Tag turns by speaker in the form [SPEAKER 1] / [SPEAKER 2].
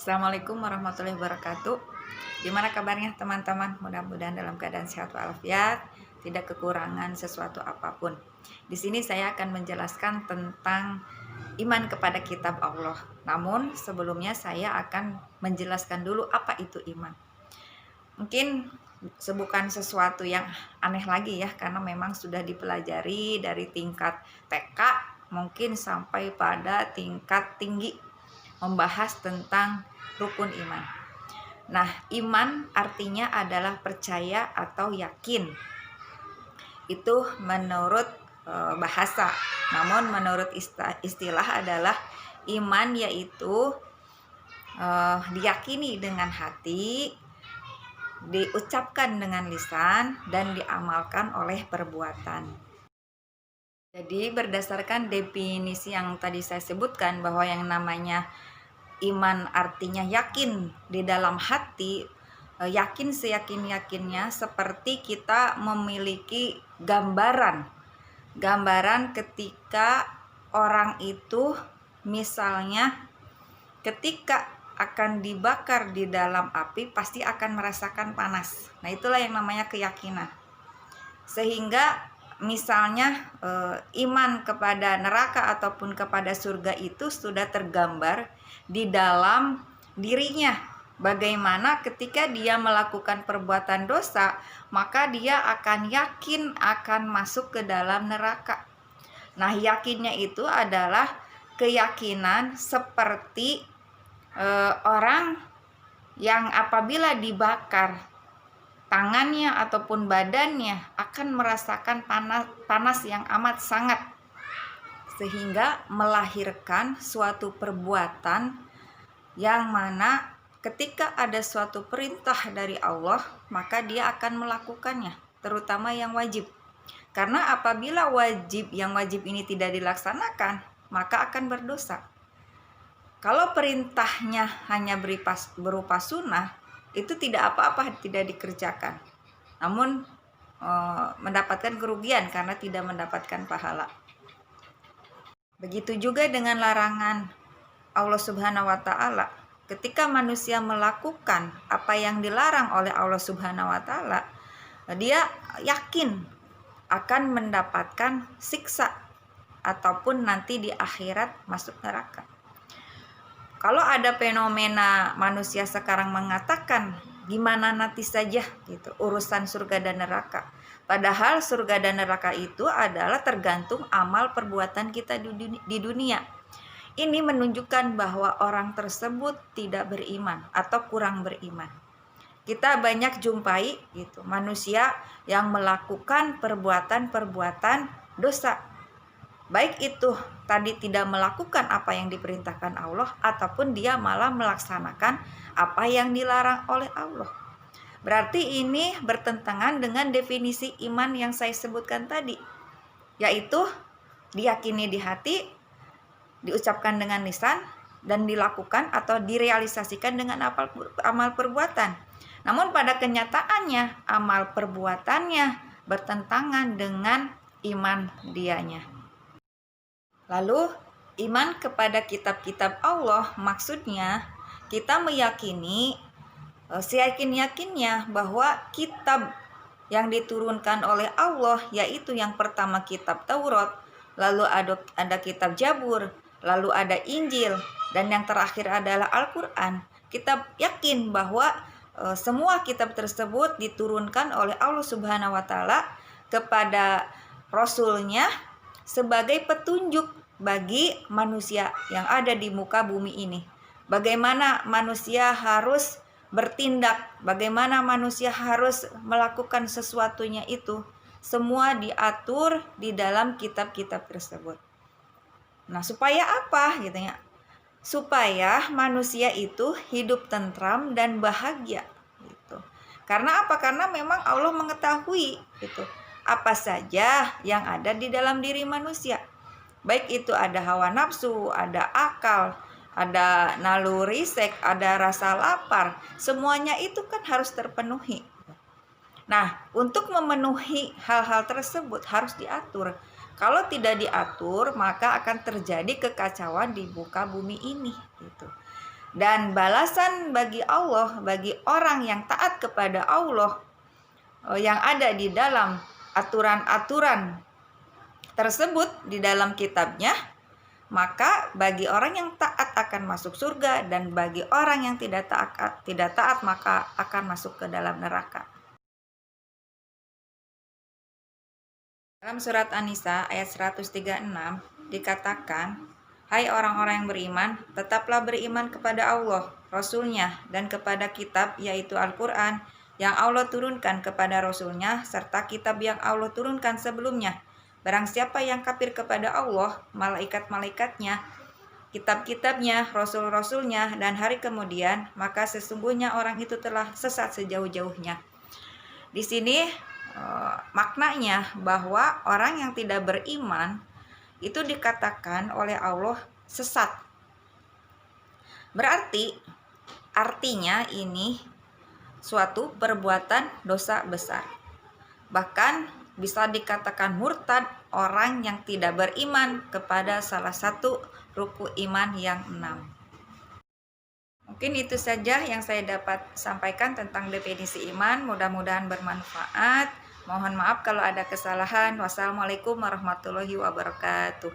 [SPEAKER 1] Assalamualaikum warahmatullahi wabarakatuh. Gimana kabarnya teman-teman? Mudah-mudahan dalam keadaan sehat walafiat, tidak kekurangan sesuatu apapun. Di sini saya akan menjelaskan tentang iman kepada kitab Allah. Namun sebelumnya saya akan menjelaskan dulu apa itu iman. Mungkin bukan sesuatu yang aneh lagi ya, karena memang sudah dipelajari dari tingkat TK mungkin sampai pada tingkat tinggi, membahas tentang rukun iman. Nah, iman artinya adalah percaya atau yakin. Itu menurut bahasa. Namun menurut istilah adalah iman yaitu diyakini dengan hati, diucapkan dengan lisan, dan diamalkan oleh perbuatan. Jadi berdasarkan definisi yang tadi saya sebutkan, bahwa yang namanya iman artinya yakin di dalam hati, yakin seyakin-yakinnya, seperti kita memiliki gambaran ketika orang itu misalnya ketika akan dibakar di dalam api pasti akan merasakan panas. Nah, itulah yang namanya keyakinan. Sehingga misalnya iman kepada neraka ataupun kepada surga itu sudah tergambar di dalam dirinya. Bagaimana ketika dia melakukan perbuatan dosa, maka dia akan yakin akan masuk ke dalam neraka. Nah, yakinnya itu adalah keyakinan seperti orang yang apabila dibakar, tangannya ataupun badannya akan merasakan panas yang amat sangat, sehingga melahirkan suatu perbuatan yang mana ketika ada suatu perintah dari Allah, maka dia akan melakukannya, terutama yang wajib. Karena apabila yang wajib ini tidak dilaksanakan, maka akan berdosa. Kalau perintahnya hanya berupa sunnah, itu tidak apa-apa tidak dikerjakan, namun mendapatkan kerugian karena tidak mendapatkan pahala. Begitu juga dengan larangan Allah Subhanahu wa Ta'ala. Ketika manusia melakukan apa yang dilarang oleh Allah Subhanahu wa Ta'ala, dia yakin akan mendapatkan siksa ataupun nanti di akhirat masuk neraka. Kalau ada fenomena manusia sekarang mengatakan gimana nanti saja gitu urusan surga dan neraka, padahal surga dan neraka itu adalah tergantung amal perbuatan kita di dunia. Ini menunjukkan bahwa orang tersebut tidak beriman atau kurang beriman. Kita banyak jumpai gitu manusia yang melakukan perbuatan dosa, baik itu tadi tidak melakukan apa yang diperintahkan Allah, ataupun dia malah melaksanakan apa yang dilarang oleh Allah. Berarti ini bertentangan dengan definisi iman yang saya sebutkan tadi, yaitu diyakini di hati, diucapkan dengan lisan, dan dilakukan atau direalisasikan dengan amal perbuatan. Namun pada kenyataannya amal perbuatannya bertentangan dengan iman dianya. Lalu iman kepada kitab-kitab Allah maksudnya kita meyakini seyakin-yakinnya bahwa kitab yang diturunkan oleh Allah, yaitu yang pertama kitab Taurat, lalu ada kitab Zabur, lalu ada Injil, dan yang terakhir adalah Al-Quran. Kita yakin bahwa semua kitab tersebut diturunkan oleh Allah Subhanahu wa Ta'ala kepada Rasulnya sebagai petunjuk bagi manusia yang ada di muka bumi ini. Bagaimana manusia harus bertindak, bagaimana manusia harus melakukan sesuatunya, itu semua diatur di dalam kitab-kitab tersebut. Nah, supaya apa gitu ya? Supaya manusia itu hidup tentram dan bahagia gitu. Karena apa? Karena memang Allah mengetahui gitu apa saja yang ada di dalam diri manusia. Baik itu ada hawa nafsu, ada akal, ada naluri seks, ada rasa lapar. Semuanya itu kan harus terpenuhi. Nah, untuk memenuhi hal-hal tersebut harus diatur. Kalau tidak diatur, maka akan terjadi kekacauan di muka bumi ini gitu. Dan balasan bagi Allah, bagi orang yang taat kepada Allah, yang ada di dalam aturan-aturan tersebut di dalam kitabnya, maka bagi orang yang taat akan masuk surga, dan bagi orang yang tidak taat maka akan masuk ke dalam neraka. Dalam surat An-Nisa ayat 136 dikatakan, "Hai orang-orang yang beriman, tetaplah beriman kepada Allah, Rasul-Nya, dan kepada kitab yaitu Al-Quran yang Allah turunkan kepada Rasul-Nya, serta kitab yang Allah turunkan sebelumnya. Barang siapa yang kafir kepada Allah, malaikat-malaikatnya, kitab-kitabnya, rasul-rasulnya, dan hari kemudian, maka sesungguhnya orang itu telah sesat sejauh-jauhnya." Di sini maknanya bahwa orang yang tidak beriman itu dikatakan oleh Allah sesat. Berarti artinya ini suatu perbuatan dosa besar. Bahkan bisa dikatakan murtad orang yang tidak beriman kepada salah satu rukun iman yang 6. Mungkin itu saja yang saya dapat sampaikan tentang definisi iman. Mudah-mudahan bermanfaat. Mohon maaf kalau ada kesalahan. Wassalamualaikum warahmatullahi wabarakatuh.